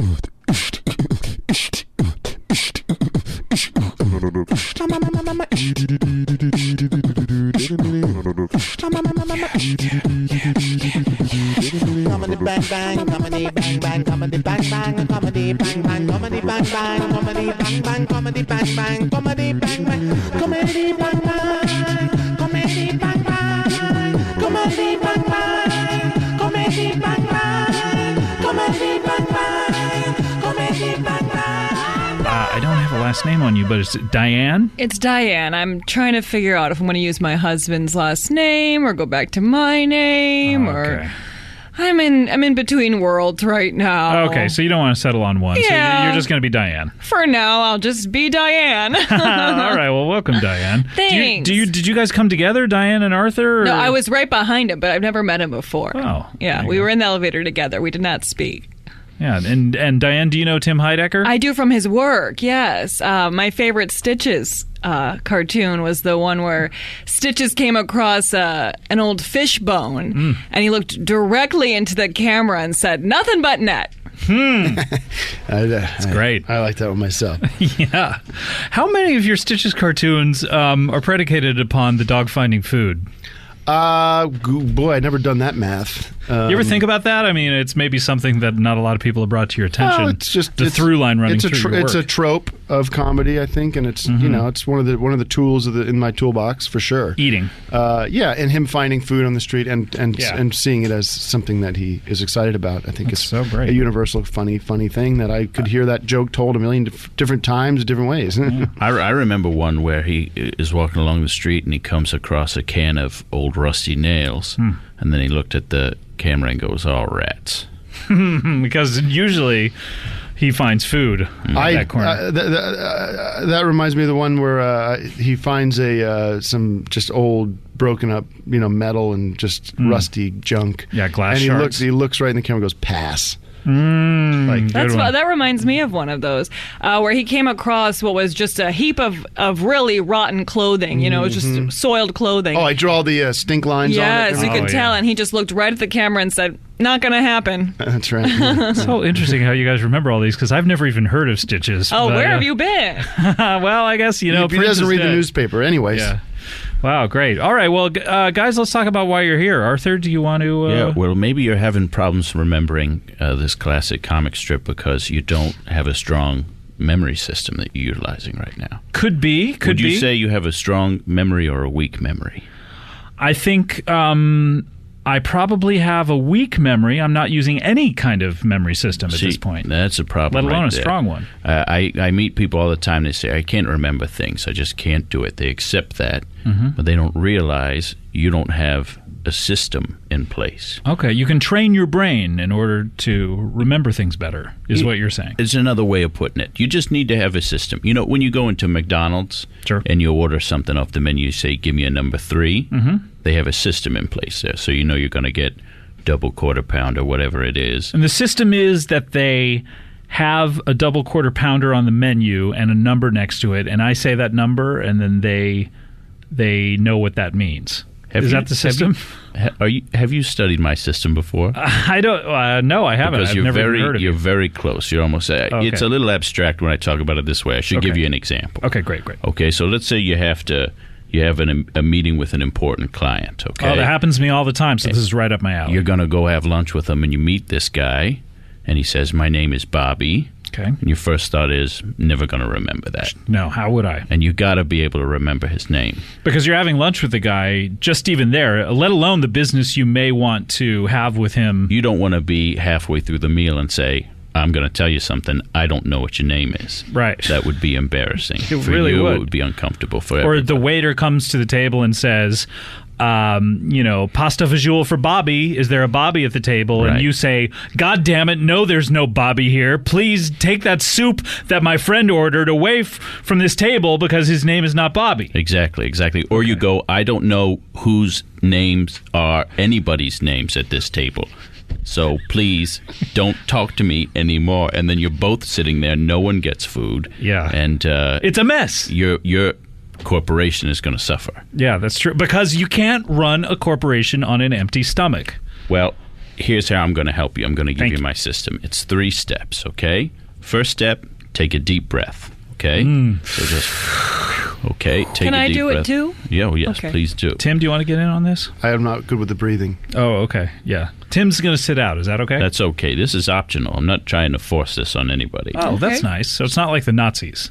Comedy bang bang, comedy bang bang, comedy bang bang, comedy bang bang, comedy bang bang, comedy bang bang, comedy bang bang, comedy bang bang, comedy bang bang, comedy bang bang, comedy bang bang, comedy bang bang, comedy bang bang, comedy bang bang. I don't have a last name on you, but it's Diane? It's Diane. I'm trying to figure out if I'm going to use my husband's last name or go back to my name or... I'm in between worlds right now. Okay, so you don't want to settle on one. Yeah. So you're just going to be Diane. For now, I'll just be Diane. All right, well, welcome, Diane. Thanks. Did you guys come together, Diane and Arthur? Or? No, I was right behind him, but I've never met him before. Oh. Yeah, we were in the elevator together. We did not speak. Yeah, and Diane, do you know Tim Heidecker? I do from his work, yes. My favorite Stitches cartoon was the one where Stitches came across an old fish bone, and he looked directly into the camera and said, "Nothing but net." That's great. I like that one myself. Yeah. How many of your Stitches cartoons are predicated upon the dog finding food? Boy, I'd never done that math. You ever think about that? I mean, it's maybe something that not a lot of people have brought to your attention. It's just the through line running through your work. It's a trope of comedy, I think, and it's it's one of the tools in my toolbox for sure. Eating, and him finding food on the street and seeing it as something that he is excited about. I think it's so great. A universal funny thing that I could hear that joke told a million different times, different ways. I remember one where he is walking along the street and he comes across a can of old rusty nails, and then he looked at the camera and goes, "Oh, rats." Because usually he finds food in that corner. That reminds me of the one where he finds some just old broken up metal and just rusty junk. Yeah, glass and shards. He looks right in the camera and goes, "Pass." That reminds me of one of those where he came across what was just a heap of really rotten clothing. It was just soiled clothing. Oh, I draw the stink lines on it. Yes, you could tell, and he just looked right at the camera and said, "Not going to happen." That's right. It's so interesting how you guys remember all these, because I've never even heard of Stitches. Oh, where have you been? Well, I guess, he doesn't read the newspaper anyways. Yeah. Wow, great. All right, well, guys, let's talk about why you're here. Arthur, do you want to... Yeah, well, maybe you're having problems remembering this classic comic strip because you don't have a strong memory system that you're utilizing right now. Could be. Would you say you have a strong memory or a weak memory? I think I probably have a weak memory. I'm not using any kind of memory system at this point. That's a problem. Let alone right a there. strong one. I meet people all the time. They say, "I can't remember things. I just can't do it." They accept that, but they don't realize you don't have a system in place. Okay, you can train your brain in order to remember things better, is what you're saying. It's another way of putting it. You just need to have a system. When you go into McDonald's and you order something off the menu, you say, "Give me a number 3." They have a system in place there, so you're going to get double quarter pound or whatever it is. And the system is that they have a double quarter pounder on the menu and a number next to it, and I say that number, and then they know what that means. Is that the system? Have you studied my system before? I don't. No, I haven't. Because I've never even heard of you're it. very close. You're almost. Okay. It's a little abstract when I talk about it this way. I should give you an example. Okay, great. Okay, so let's say you have a meeting with an important client. Okay. Oh, that happens to me all the time. So this is right up my alley. You're going to go have lunch with him, and you meet this guy, and he says, "My name is Bobby." Okay. And your first thought is, never going to remember that. No, how would I? And you got to be able to remember his name. Because you're having lunch with the guy, just even there, let alone the business you may want to have with him. You don't want to be halfway through the meal and say, "I'm going to tell you something. I don't know what your name is." Right. That would be embarrassing. It for really you, would. It would be uncomfortable for Or everybody. the waiter comes to the table and says, pasta visual for Bobby. Is there a Bobby at the table? Right. And you say, "God damn it, no, there's no Bobby here. Please take that soup that my friend ordered away from this table because his name is not Bobby." Exactly. Or you go, "I don't know whose names are anybody's names at this table. So please don't talk to me anymore." And then you're both sitting there. No one gets food. Yeah. And it's a mess. Your corporation is going to suffer. Yeah, that's true. Because you can't run a corporation on an empty stomach. Well, here's how I'm going to help you. I'm going to give you my system. It's 3 steps, okay? First step, take a deep breath, okay? So just, take a deep breath. Can I do it too? Yeah, well, yes, please do. Tim, do you want to get in on this? I am not good with the breathing. Oh, okay. Yeah. Tim's going to sit out. Is that okay? That's okay. This is optional. I'm not trying to force this on anybody. Oh, that's nice. So it's not like the Nazis.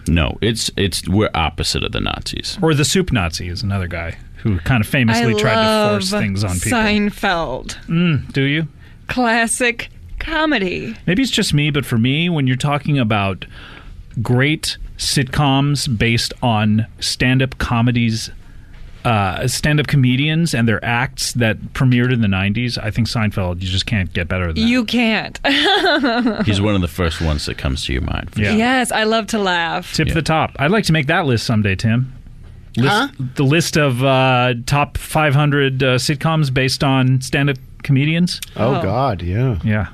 No, we're opposite of the Nazis. Or the Soup Nazi is another guy who kind of famously tried to force things on people. Seinfeld. Do you? Classic comedy. Maybe it's just me, but for me, when you're talking about great sitcoms based on stand-up comedies, stand-up comedians and their acts that premiered in the 90s, I think Seinfeld, you just can't get better than that. You can't. He's one of the first ones that comes to your mind. Yeah. Yes, I love to laugh. Tip the top. I'd like to make that list someday, Tim. The list of top 500 sitcoms based on stand-up comedians. Oh, God, yeah. Yeah.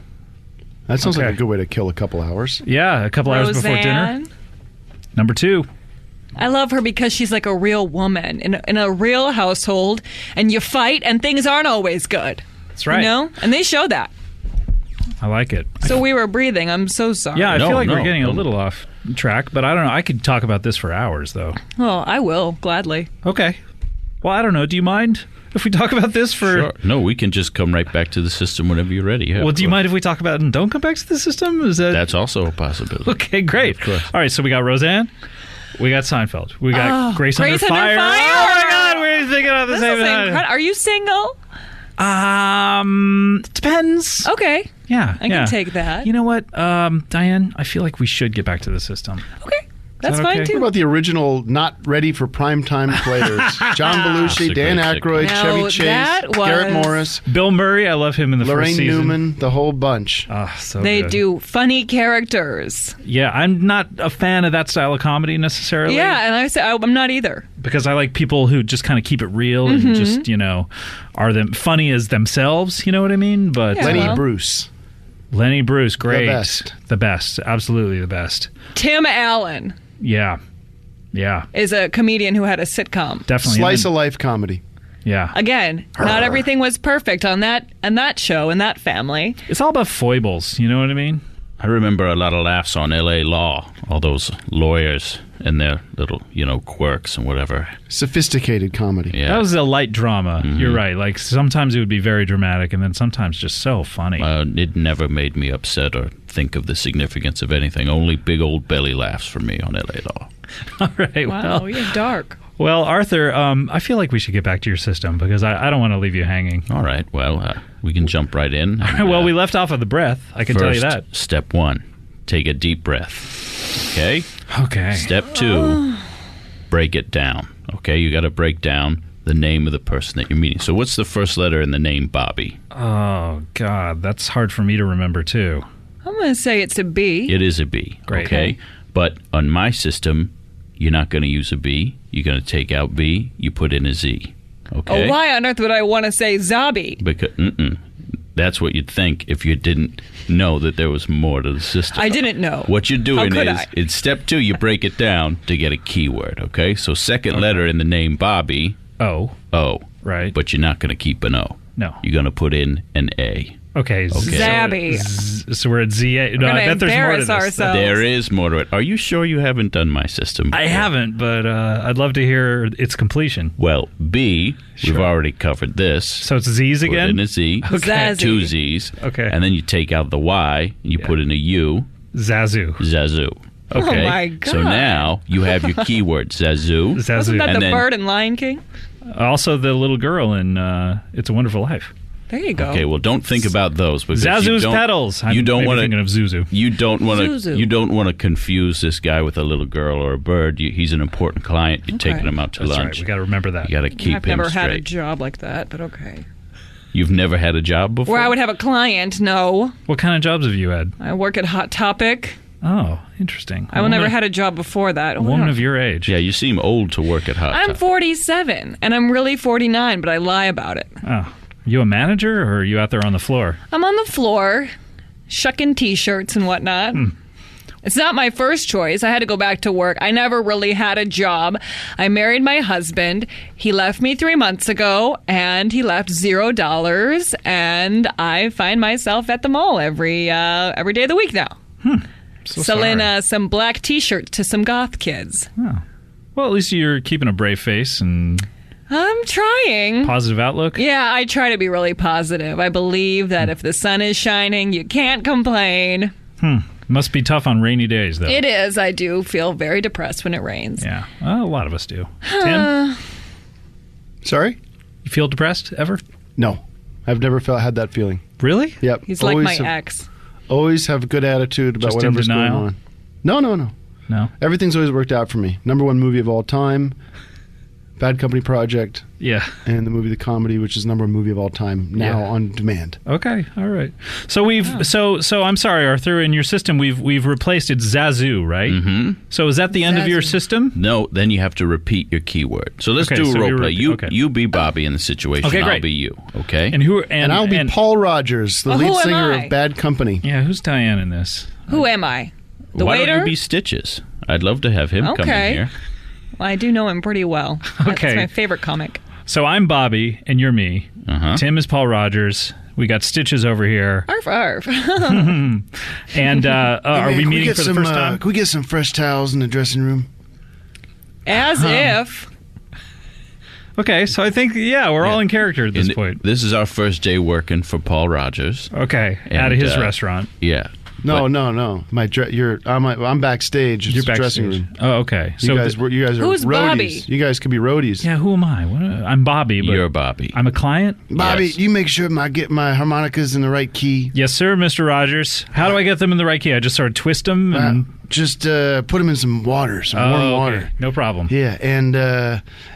That sounds like a good way to kill a couple hours. Yeah, a couple hours before dinner. Number 2. I love her because she's like a real woman in a real household, and you fight, and things aren't always good. That's right. You know? And they show that. I like it. So we were breathing. I'm so sorry. Yeah, I feel like we're getting a little off track, but I don't know. I could talk about this for hours, though. Oh, I will, gladly. Okay. Well, I don't know. Do you mind if we talk about this for... Sure. No, we can just come right back to the system whenever you're ready. Yeah, well, do you mind if we talk about it and don't come back to the system? That's also a possibility. Okay, great. All right, so we got Roseanne. We got Seinfeld. We got Grace Under Fire. Oh my God, we're thinking of the same time. Are you single? Depends. Okay. Yeah, I can take that. You know what, Diane? I feel like we should get back to the system. Okay. That's that fine, okay? too. What about the original not ready for primetime players? John Belushi, Dan Aykroyd, Chevy Chase, Garrett Morris, Bill Murray. I love him in the Lorraine first season. Newman, the whole bunch. So they good. do funny characters. Yeah, I'm not a fan of that style of comedy necessarily. Yeah, and I'm not either. Because I like people who just kind of keep it real and just, are them funny as themselves, you know what I mean? But Lenny Bruce. Lenny Bruce, great. The best. Absolutely the best. Tim Allen. Yeah. Is a comedian who had a sitcom. Definitely. Slice of life comedy. Yeah. Again, not everything was perfect on that show and that family. It's all about foibles, you know what I mean? I remember a lot of laughs on L.A. Law, all those lawyers and their little, quirks and whatever. Sophisticated comedy. Yeah. That was a light drama. You're right. Like, sometimes it would be very dramatic, and then sometimes just so funny. It never made me upset or think of the significance of anything. Only big old belly laughs for me on L.A. Law. All right. Wow, you're dark. Well, Arthur, I feel like we should get back to your system because I don't want to leave you hanging. All right. Well, we can jump right in. And, well, we left off of the breath. I can tell you that. Step 1, take a deep breath. Okay? Okay. Step 2, break it down. Okay? You got to break down the name of the person that you're meeting. So what's the first letter in the name Bobby? Oh, God. That's hard for me to remember, too. I'm going to say it's a B. It is a B. Great. Okay? But on my system, you're not going to use a B. You're going to take out B. You put in a Z. Okay? Oh, why on earth would I want to say Zabi? Because that's what you'd think if you didn't know that there was more to the system. I didn't know. What you're doing How could is, I? in step 2, you break it down to get a keyword. Okay? So second letter in the name Bobby. O. O. Right. But you're not going to keep an O. No. You're going to put in an A. Okay. Zabby. So we're at Z-A. No, I bet there's more to this. Ourselves. There is more to it. Are you sure you haven't done my system before? I haven't, but I'd love to hear its completion. Well, B, we've already covered this. So it's Z's Put again? in a Z. Okay. 2 Z's. Okay. And then you take out the Y, and you put in a U. Zazu. Zazu. Okay. Oh, my God. So now you have your keyword, Zazu. Zazu. Wasn't that And the then- bird in Lion King? Also the little girl in It's a Wonderful Life. There you go. Okay, well, don't think about those because Zazu's petals. You don't want to thinking of Zuzu. You don't want to. Zuzu. You don't want to confuse this guy with a little girl or a bird. He's an important client. You're taking him out to That's lunch. right. We got to remember that. You got to keep I've him never straight. had a job like that, but okay. You've never had a job before? Where I would have a client, no. What kind of jobs have you had? I work at Hot Topic. Oh, interesting. I never had a job before that. A woman of your age. Yeah, you seem old to work at Hot I'm Topic. 47, and I'm really 49, but I lie about it. Oh. You a manager, or are you out there on the floor? I'm on the floor, shucking T-shirts and whatnot. It's not my first choice. I had to go back to work. I never really had a job. I married my husband. He left me 3 months ago, and he left $0. And I find myself at the mall every day of the week now. So selling sorry. some black T-shirts to some goth kids. Oh. Well, at least you're keeping a brave face and I'm trying. positive outlook. Yeah, I try to be really positive. I believe that if the sun is shining, you can't complain. Must be tough on rainy days, though. It is. I do feel very depressed when it rains. Yeah. Well, a lot of us do. Tim, Sorry? you feel depressed ever? No. I've never had that feeling. Really? Yep. He's like my have, ex. Always have a good attitude about Just in whatever's going denial? on. No. No. Everything's always worked out for me. Number one movie of all time, Bad Company Project, Yeah. and the movie The Comedy, which is number one movie of all time now on demand. Okay. All right. So we've so I'm sorry, Arthur. In your system, we've replaced it Zazu, right? Mm-hmm. So is that the end of your Zazu. system? No, then you have to repeat your keyword. So let's Okay, do a so role you play. repeat- You okay. you be Bobby in the situation. Okay, I'll great. be you. Okay. And who? And I'll be Paul Rogers, the Well, lead who am singer I? of Bad Company. Yeah. Who's Diane in this? Who am I? The Why waiter? don't you be Stitches? I'd love to have him come in Okay. here. Well, I do know him pretty well. Okay. That's my favorite comic. So I'm Bobby, and you're me. Uh-huh. Tim is Paul Rogers. We got Stitches over here. Arf, arf. And are Hey, we can meeting get for the some, first time? Can we get some fresh towels in the dressing room? As if. Okay, so I think we're all in character at this And point. This is our first day working for Paul Rogers. Okay, And, out of his restaurant. Yeah. No, But- no. I'm backstage. It's You're the dressing backstage. room. Oh, okay. You guys are Who's roadies. Bobby? You guys could be roadies. Yeah, who am I? I'm Bobby, but You're Bobby. I'm a client. Bobby, Yes. you make sure I get my harmonicas in the right key. Yes, sir, Mr. Rogers. How do I get them in the right key? I just sort of twist them and Just put them in some water, some warm water. okay. No problem. Yeah, and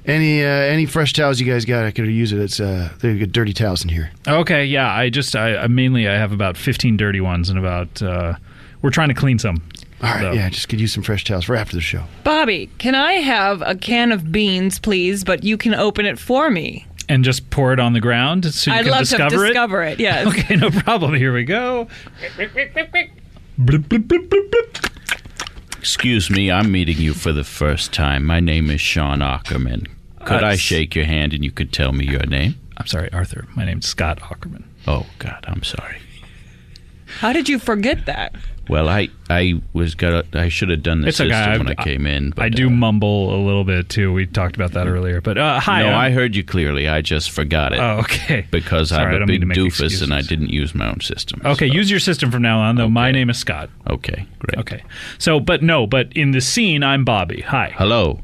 any fresh towels you guys got, I could use it. It's they get dirty towels in here. Okay, yeah. I mainly have about 15 dirty ones and about we're trying to clean some. All right, So- yeah, just could use some fresh towels for after the show. Bobby, can I have a can of beans, please? But you can open it for me. And just pour it on the ground so you I'd can love discover to it. discover it, yes. Okay, no problem. Here we go. Bloop, bloop, bloop, bloop, bloop. Excuse me, I'm meeting you for the first time. My name is Sean Ackerman. Could I shake your hand and you could tell me your name? I'm sorry, Arthur. My name's Scott Ackerman. Oh, God, I'm sorry. How did you forget that? Well, I should have done the It's okay. system when I came in. But, I do mumble a little bit too. We talked about that earlier. But hi. No, I'm- I heard you clearly. I just forgot it. Oh, okay. Because Sorry, I I'm a don't mean big to make doofus excuses. and I didn't use my own system. Okay, so- use your system from now on, though. My name is Scott. Okay, great. Okay. So, but in the scene, I'm Bobby. Hi. Hello.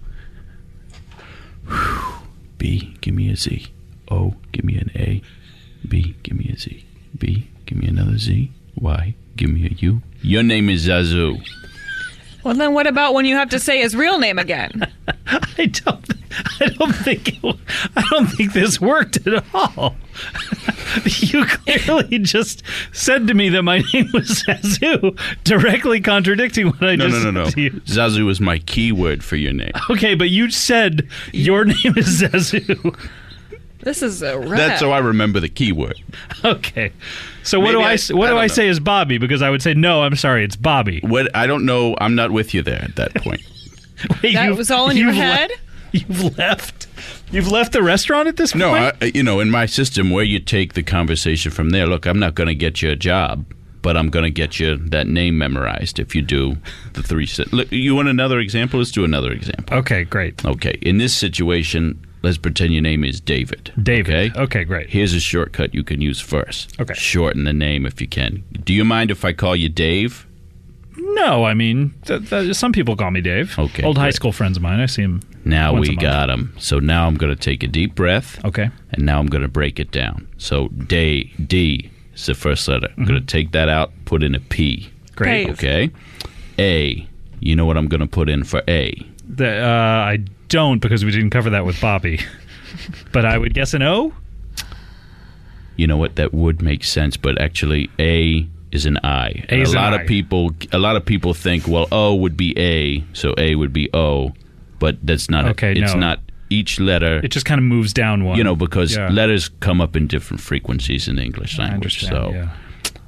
B, give me a Z. O, give me an A. B, give me a Z. B, give me another Z. Y, give me a U. Your name is Zazu. Well, then what about when you have to say his real name again? I don't think this worked at all. You clearly just said to me that my name was Zazu, directly contradicting what I No, just no, no, no. said to you. Zazu is my keyword for your name. Okay, but you said your name is Zazu. This is a wrap. That's how I remember the keyword. Okay. So what Maybe do I what do don't I know. say is Bobby? Because I would say, no, I'm sorry, it's Bobby. What I don't know. I'm not with you there at that point. Wait, That you've- was all in your you've head? You've left? You've left the restaurant at this No, point? in my system where you take the conversation from there, look, I'm not going to get you a job, but I'm going to get you that name memorized if you do the three. Look, you want another example? Let's do another example. Okay, great. Okay, in this situation, let's pretend your name is David. David. Okay? Okay, great. Here's a shortcut you can use first. Okay. Shorten the name if you can. Do you mind if I call you Dave? No, I mean, some people call me Dave. Okay, Old high great. school friends of mine. I see him. Now once a we month. got him. So now I'm going to take a deep breath. Okay. And now I'm going to break it down. So D is the first letter. I'm going to take that out, put in a P. Great. Dave. Okay. A. You know what I'm going to put in for A? I don't, because we didn't cover that with Bobby. But I would guess an O? You know what? That would make sense, but actually A is an I. A And is a an lot I. of people think, well, O would be A, so A would be O, but that's not Okay, it. It's no. not each letter. It just kind of moves down one. Because Yeah. letters come up in different frequencies in the English I language. understand, So yeah.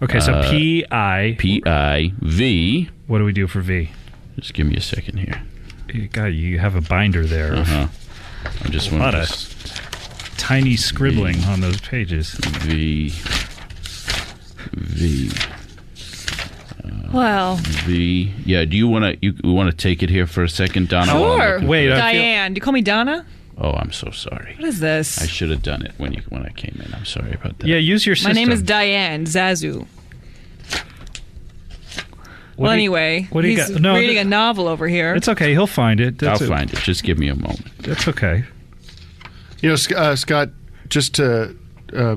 Okay, so P-I. P-I-V. What do we do for V? Just give me a second here. God, you have a binder there. Uh-huh. I just A want lot to... of tiny scribbling on those pages. V. Well, V. Yeah, do you want to take it here for a second, Donna? sure. Wait, Diane. Do you call me Donna? Oh, I'm so sorry. What is this? I should have done it when I came in. I'm sorry about that. Yeah, use your system. My name is Diane Zazu. Well, anyway, what do you he's got? No, reading a novel over here. It's okay. He'll find it. I'll find it. Just give me a moment. That's okay. You know, Scott, just to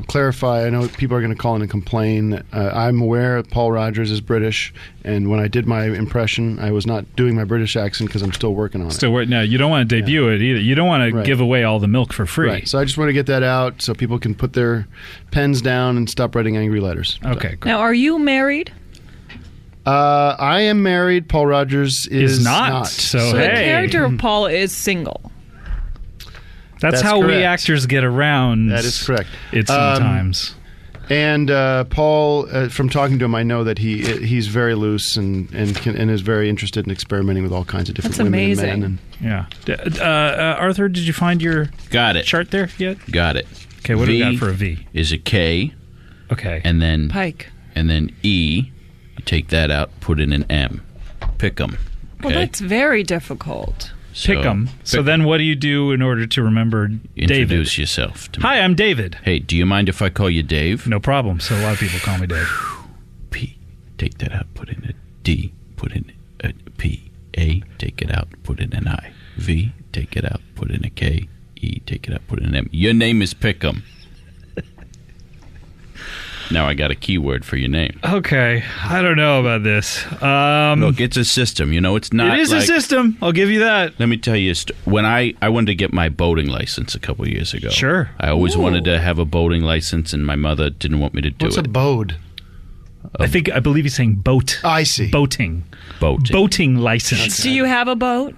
clarify, I know people are going to call in and complain. I'm aware Paul Rogers is British, and when I did my impression, I was not doing my British accent because I'm still working on it. No, you don't want to debut it either. You don't want to give away all the milk for free. Right. So I just want to get that out so people can put their pens down and stop writing angry letters. Okay, Now, are you married? I am married. Paul Rogers is not. So the character of Paul is single. That's how correct. we actors get around. That is correct. It sometimes. And Paul, from talking to him, I know that he's very loose and is very interested in experimenting with all kinds of different women amazing. and men. Yeah. Arthur, did you find your chart there yet? Got it. Okay, what do we got for a V? Is a K. Okay. And then Pike. And then E. You take that out, put in an M. Pick 'em. Okay? Well, that's very difficult. Pick 'em. So then what do you do in order to remember David? Introduce yourself to me. Hi, I'm David. Hey, do you mind if I call you Dave? No problem. So a lot of people call me Dave. P. Take that out, put in a D. Put in a P. A. Take it out, put in an I. V. Take it out, put in a K. E. Take it out, put in an M. Your name is Pick'em. Now I got a keyword for your name. Okay, I don't know about this. Look, it's a system. You know, it's not. It is a system. I'll give you that. Let me tell you, when I wanted to get my boating license a couple of years ago. Sure. I always wanted to have a boating license, and my mother didn't want me to do What's it. a bode? I believe he's saying boat. I see. Boating. Boating. Boating license. Do you have a boat?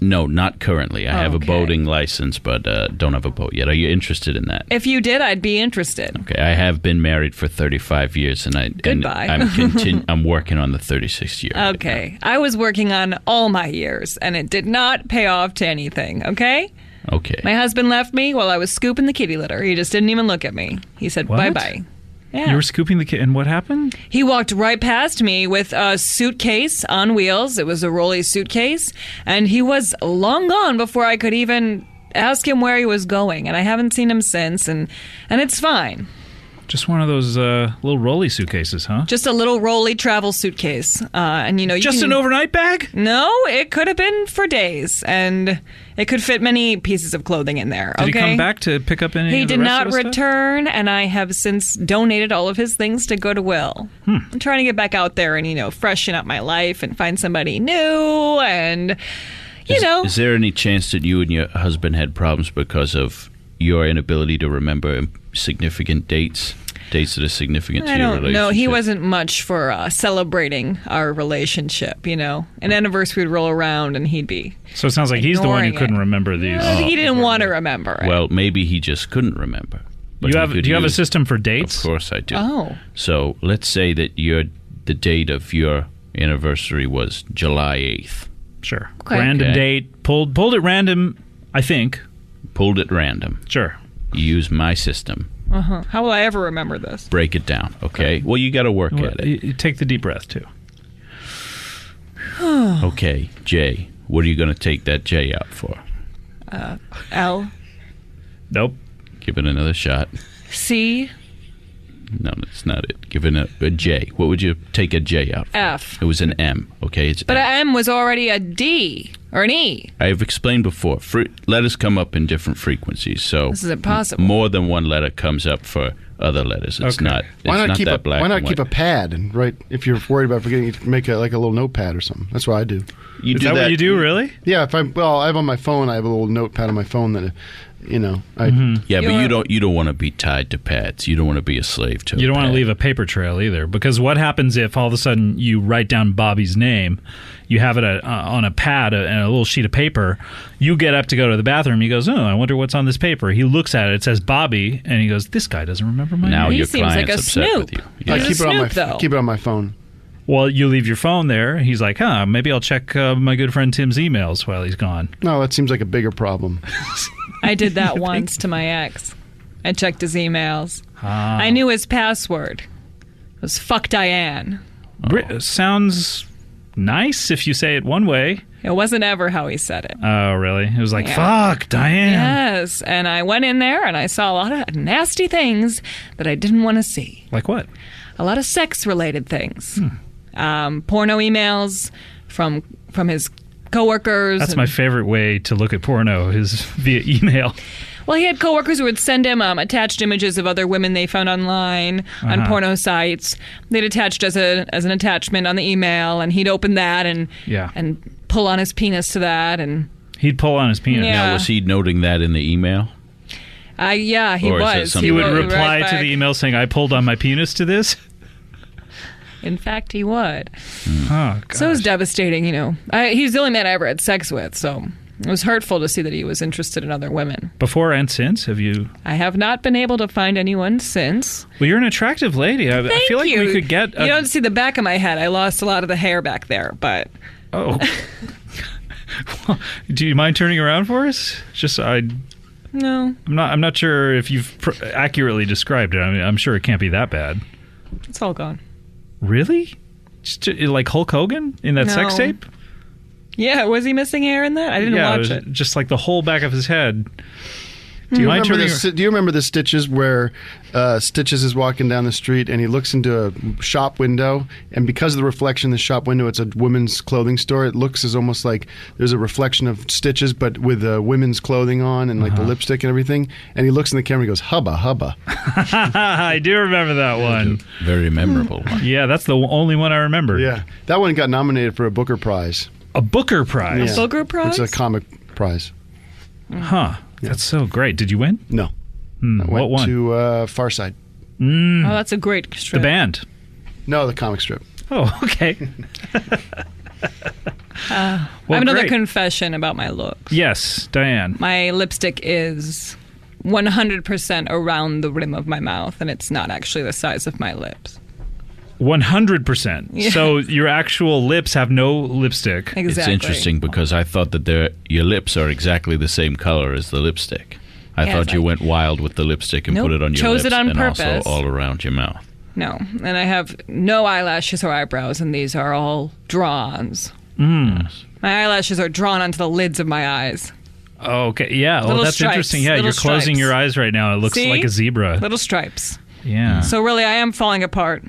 No, not currently. I have a Okay. boating license, but don't have a boat yet. Are you interested in that? If you did, I'd be interested. Okay, I have been married for 35 years, and Goodbye. I'm working on the 36th year. right Okay. I was working on all my years, and it did not pay off to anything, okay? now. Okay. My husband left me while I was scooping the kitty litter. He just didn't even look at me. He said, What? bye-bye. Yeah. You were scooping the kid, and what happened? He walked right past me with a suitcase on wheels. It was a rolly suitcase. And he was long gone before I could even ask him where he was going. And I haven't seen him since. And it's fine. Just one of those little rolly suitcases, huh? Just a little rolly travel suitcase. And, you know, Just an overnight bag? No, it could have been for days. And it could fit many pieces of clothing in there. Did he come back to pick up any He of the did rest not of the stuff? return, and I have since donated all of his things to Goodwill. I'm trying to get back out there and, you know, freshen up my life and find somebody new and, Is there any chance that you and your husband had problems because of your inability to remember significant dates that are significant to I your don't relationship? know. He wasn't much for celebrating our relationship, you know. An anniversary would roll around and he'd be So it sounds like he's the one who ignoring couldn't it. remember these. he didn't want to remember it. Well, maybe he just couldn't remember. But Do he could you have a use- system for dates? Of course I do. Oh. So let's say that the date of your anniversary was July 8th. Sure. Okay. Random Okay. date. Pulled at random, I think. Pulled at random. Sure. You use my system. How will I ever remember this? Break it down, okay? Well, you got to work Well, at it. you take the deep breath, too. Okay, J. What are you going to take that J out for? L, Nope. Give it another shot. C, No, that's not it. Give it a J. What would you take a J out for? F. It was an M, okay? It's But M. M was already a D or an E. I've explained before. Letters come up in different frequencies, so This is impossible. more than one letter comes up for other letters. It's Okay. not. Why not it's keep not that black. Why not and keep a white. pad and write? If you're worried about forgetting, you can make like a little notepad or something. That's what I do. You Is do that what you do, really? Yeah, I have on my phone. I have a little notepad on my phone that you know, Yeah, but you don't want to be tied to pads. You don't want to be a slave to. You don't want to pad. leave a paper trail either, because what happens if all of a sudden you write down Bobby's name, you have it on a pad and a little sheet of paper, you get up to go to the bathroom, he goes, oh, I wonder what's on this paper. He looks at it, it says Bobby, and he goes, this guy doesn't remember my Now name. He your seems client's like a upset snoop. with you. I He's keep a it on my snoop, though. keep it on my phone. Well, you leave your phone there. He's like, maybe I'll check my good friend Tim's emails while he's gone. No, that seems like a bigger problem. I did that once to my ex. I checked his emails. Ah. I knew his password. It was fuck Diane. Sounds nice if you say it one way. It wasn't ever how he said it. Oh, really? It was like, Yeah. fuck, Diane. Yes, and I went in there and I saw a lot of nasty things that I didn't want to see. Like what? A lot of sex-related things. Porno emails from his coworkers. That's my favorite way to look at porno is via email. Well, he had coworkers who would send him attached images of other women they found online on porno sites. They'd attached as an attachment on the email, and he'd open that and pull on his penis to that, and he'd pull on his penis. Yeah. Now, was he noting that in the email? yeah, he Or is it was. something- He would wrote reply right to back. the email saying, I pulled on my penis to this. In fact, he would. Oh, gosh. So it was devastating, you know. He's the only man I ever had sex with, so it was hurtful to see that he was interested in other women. Before and since, have you... I have not been able to find anyone since. Well, you're an attractive lady. I Thank feel like you. we could get... You don't see the back of my head. I lost a lot of the hair back there, but... Oh. Well, do you mind turning around for us? Just No, I'm not sure if you've accurately described it. I mean, I'm sure it can't be that bad. it's all gone. Really? Just like Hulk Hogan in that sex No. tape? Yeah, was he missing hair in that? I didn't watch it. Just like the whole back of his head. Do you mind remember turning do you remember the Stitches where Stitches is walking down the street and he looks into a shop window, and because of the reflection in the shop window, it's a women's clothing store. It looks as almost like there's a reflection of Stitches, but with women's clothing on and like the lipstick and everything. And he looks in the camera and he goes, hubba, hubba. I do remember that one. Very memorable one. Yeah, that's the only one I remember. Yeah. That one got nominated for a Booker Prize. A Booker Prize? Yeah. Booker Prize? It's a comic prize. Huh. That's so great. Did you win? No. I What went one? to Far Side. Oh, that's a great The strip. band. No, the comic strip. Oh, okay. I have another confession about my looks. Yes, Diane. My lipstick is 100% around the rim of my mouth, and it's not actually the size of my lips. 100%. Yeah. So your actual lips have no lipstick. Exactly. It's interesting because I thought that your lips are exactly the same color as the lipstick. I Yeah, thought it's you like- went wild with the lipstick and Nope, put it on your chose lips it on and purpose. also all around your mouth. No, and I have no eyelashes or eyebrows, and these are all drawns. Yes. My eyelashes are drawn onto the lids of my eyes. Oh, okay. Yeah. Oh, Little that's stripes, interesting. Yeah, little you're closing stripes. your eyes right now. It looks See? like a zebra. Little stripes. Yeah. So really, I am falling apart.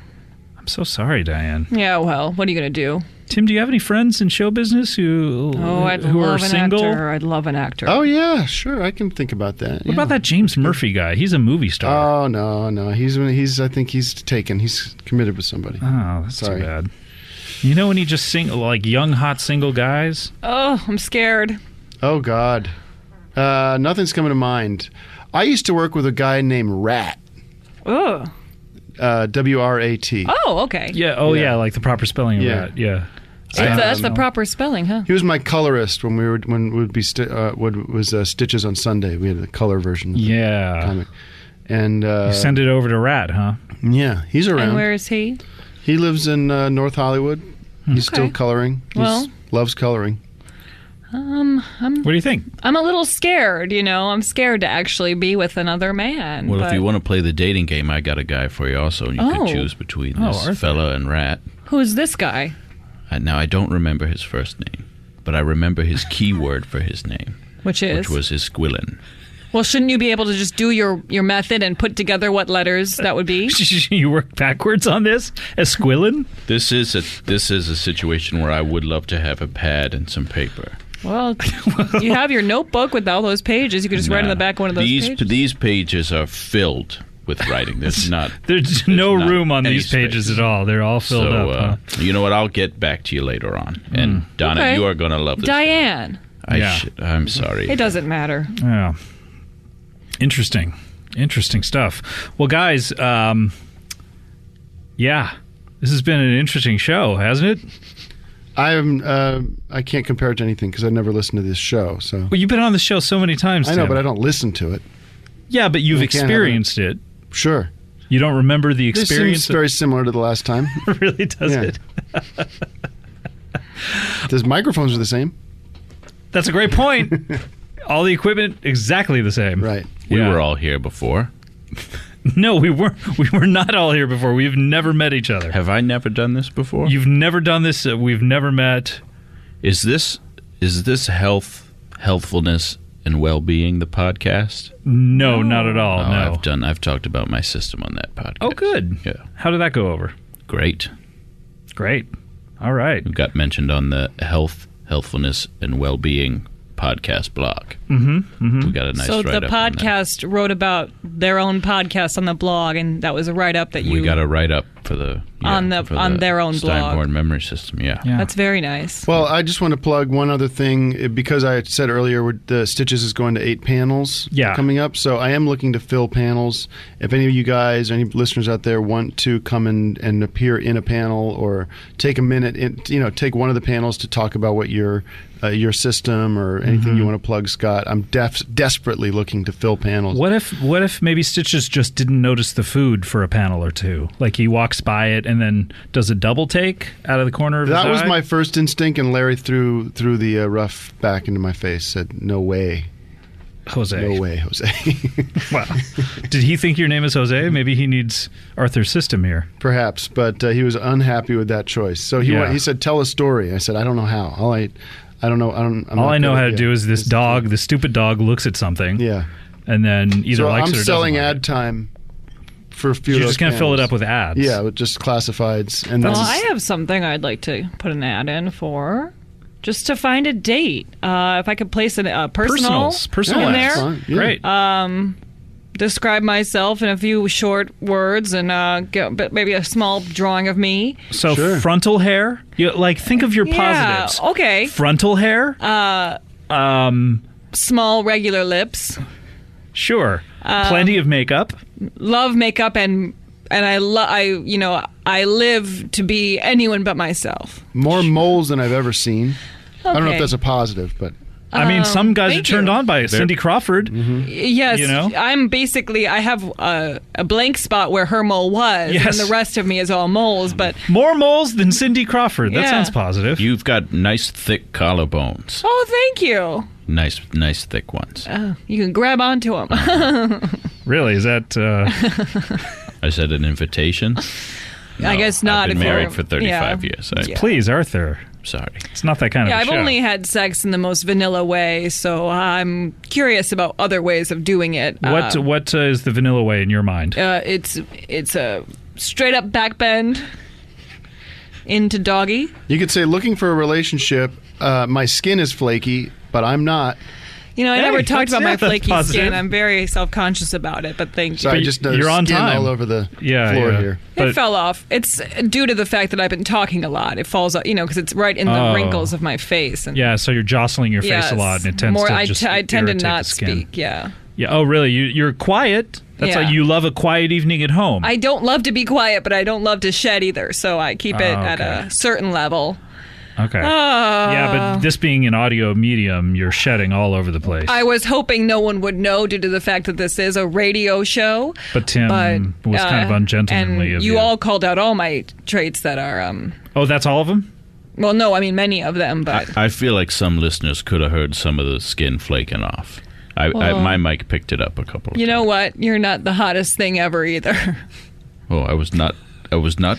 I'm so sorry, Diane. Yeah, well, what are you going to do? Tim, do you have any friends in show business who I'd are love an single? actor. I'd love an actor. Oh, yeah, sure. I can think about that. What about that James Murphy guy? He's a movie star. Oh, no. He's I think he's taken. He's committed with somebody. Oh, that's Sorry. too bad. You know when he just like young, hot, single guys? Oh, I'm scared. Oh, God. Nothing's coming to mind. I used to work with a guy named Rat. Ugh. W-R-A-T. Oh, okay. Yeah. Oh, Yeah. yeah. Like the proper spelling of Yeah. that. Yeah. That's the proper spelling, huh? He was my colorist when would be Stitches on Sunday. We had the color version of the Yeah. comic. And You send it over to Rat, huh? yeah, he's around. And where is he? He lives in North Hollywood. He's still Okay. coloring. Well- Loves coloring. What do you think? I'm a little scared, you know. I'm scared to actually be with another man. Well, but if you want to play the dating game, I got a guy for you also, and you Oh. could choose between Oh, this Arthur. fella and Rat. Who's this guy? Now, I don't remember his first name, but I remember his keyword for his name, Which is? which was esquilin. Well, shouldn't you be able to just do your method and put together what letters that would be? You work backwards on this? Esquilin? This is a situation where I would love to have a pad and some paper. Well, you have your notebook with all those pages. You could just write on the back of one of those pages. These pages are filled with writing. There's not. There's no not room on any these pages spaces. at all. They're all filled So, up. Huh? you know what? I'll get back to you later on. And Donna, Okay. you are going to love this. Diane. I'm sorry. It doesn't matter. Yeah. Interesting stuff. Well, guys, yeah, this has been an interesting show, hasn't it? I can't compare it to anything because I've never listened to this show. So, well, you've been on the show so many times. I know, Tim. but I don't listen to it. Yeah, but you've experienced it. Sure. You don't remember the experience? This seems very similar to the last time. Really, does it? The microphones are the same. That's a great point. All the equipment exactly the same. Right. We were all here before. No, we weren't. We were not all here before. We've never met each other. Have I never done this before? You've never done this. We've never met. Is this healthfulness and well-being, the podcast? No, not at all. No. I've talked about my system on that podcast. Oh, good. Yeah. How did that go over? Great. All right. We got mentioned on the healthfulness and well-being podcast blog. We got a nice So write-up the on that. podcast wrote about their own podcast on the blog, and that was a write-up that We got a write-up for the on their own blog. Steinborn memory system. Yeah. That's very nice. Well, I just want to plug one other thing because I had said earlier the Stitches is going to 8 panels coming up. So I am looking to fill panels. If any of you guys, any listeners out there want to come and appear in a panel or take a minute, take one of the panels to talk about what your system or anything you want to plug, Scott, I'm desperately looking to fill panels. What if maybe Stitches just didn't notice the food for a panel or two? Like he walks by it and then does a double take out of the corner of his eye? That was my first instinct, and Larry threw the rough back into my face, said, "No way. Jose. No way, Jose." Wow. Did he think your name is Jose? Maybe he needs Arthur's system here. Perhaps, but he was unhappy with that choice. So he said, "Tell a story." I said, "I don't know how. I don't know. All I know how to do is this dog, the stupid dog, looks at something. Yeah. And then either likes it or doesn't. So I'm selling ad like time for a few You're of those just going to fill it up with ads. Yeah, with just classifieds. And Well, I have something I'd like to put an ad in for. Just to find a date. If I could place a personal in there. Fine. Yeah. Great. Describe myself in a few short words and get maybe a small drawing of me. So frontal hair? Think of your positives. Okay. Frontal hair? Small regular lips. Sure. Plenty of makeup. Love makeup and I live to be anyone but myself. More moles than I've ever seen. Okay. I don't know if that's a positive, but I mean, some guys are turned on by it. Cindy Crawford. Yes, I'm basically, I have a blank spot where her mole was, and the rest of me is all moles. But more moles than Cindy Crawford. That sounds positive. You've got nice, thick collarbones. Oh, thank you. Nice, thick ones. You can grab onto them. Really? Is that... Is that an invitation? No, I guess not. I've been married for 35 years. Please, Arthur. Sorry. It's not that kind of I've show. only had sex in the most vanilla way, so I'm curious about other ways of doing it. What is the vanilla way in your mind? It's a straight up back bend into doggy. You could say, looking for a relationship, my skin is flaky, but I'm not. I never talked about my flaky skin. I'm very self-conscious about it, but thank you. So I just noticed you're on skin time. all over the floor here. It fell off. It's due to the fact that I've been talking a lot. It falls out, because it's right in the wrinkles of my face. And so you're jostling your face a lot, and it tends to just I tend to irritate not the skin. speak, Yeah. Oh, really? You're quiet? That's like you love a quiet evening at home. I don't love to be quiet, but I don't love to shed either, so I keep it at a certain level. Okay. But this being an audio medium, you're shedding all over the place. I was hoping no one would know due to the fact that this is a radio show. But Tim was kind of ungentlemanly and of you all called out all my traits that are... Oh, that's all of them? Well, no, I mean many of them, but... I feel like some listeners could have heard some of the skin flaking off. My mic picked it up a couple of times. You know what? You're not the hottest thing ever either. Oh, I was not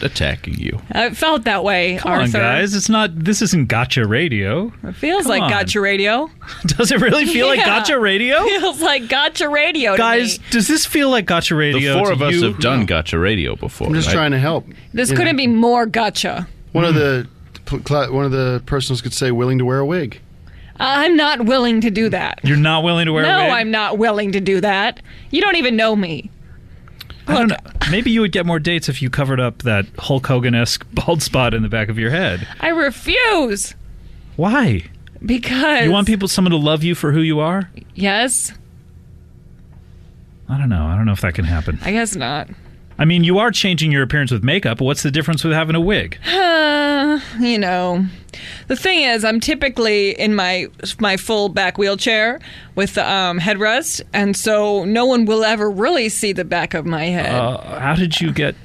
attacking you. I felt that way, Come Arthur. on, guys. This isn't Gotcha Radio. It feels like Gotcha Radio. Does it really feel like Gotcha Radio? It feels like Gotcha Radio Guys, to me. does this feel like Gotcha Radio? The four of to us you? have done Gotcha Radio before. I'm just trying to help. This couldn't be more gotcha. One of the personals could say, willing to wear a wig. I'm not willing to do that. You're not willing to wear a wig? No, I'm not willing to do that. You don't even know me. I don't know. Maybe you would get more dates if you covered up that Hulk Hogan-esque bald spot in the back of your head. I refuse. Why? Because... You want someone to love you for who you are? Yes. I don't know. I don't know if that can happen. I guess not. I mean, you are changing your appearance with makeup. What's the difference with having a wig? You know, the thing is, I'm typically in my full back wheelchair with the headrest, and so no one will ever really see the back of my head. How did you get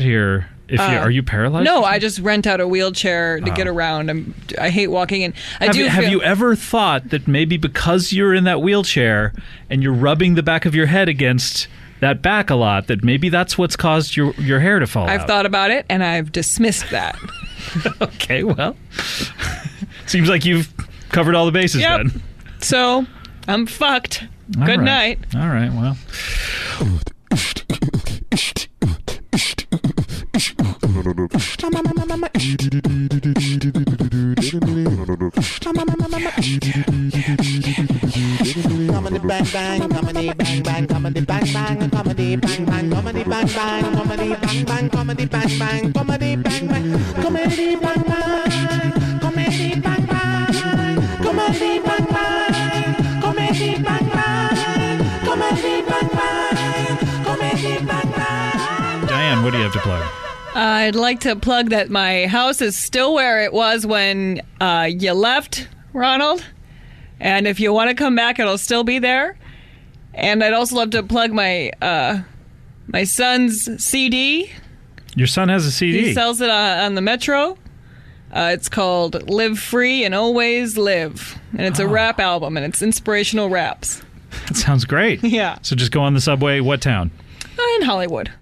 here? Are you paralyzed? No, I just rent out a wheelchair to get around. I hate walking in. Have you ever thought that maybe because you're in that wheelchair and you're rubbing the back of your head against that back a lot, that maybe that's what's caused your hair to fall out? I've thought about it, and I've dismissed that. Okay, well, seems like you've covered all the bases then. So, I'm fucked. Good night. All right, well. Comedy bang bang, comedy bang bang, comedy bang bang, comedy bang bang, comedy bang bang, comedy bang bang, comedy bang bang, comedy bang bang, comedy bang bang, comedy bang bang, comedy bang bang, comedy bang bang, comedy bang bang, comedy bang bang. Diane, what do you have to plug? I'd like to plug that my house is still where it was when you left, Ronald. And if you want to come back, it'll still be there. And I'd also love to plug my my son's CD. Your son has a CD? He sells it on the Metro. It's called Live Free and Always Live. And it's a rap album, and it's inspirational raps. That sounds great. Yeah. So just go on the subway. What town? In Hollywood.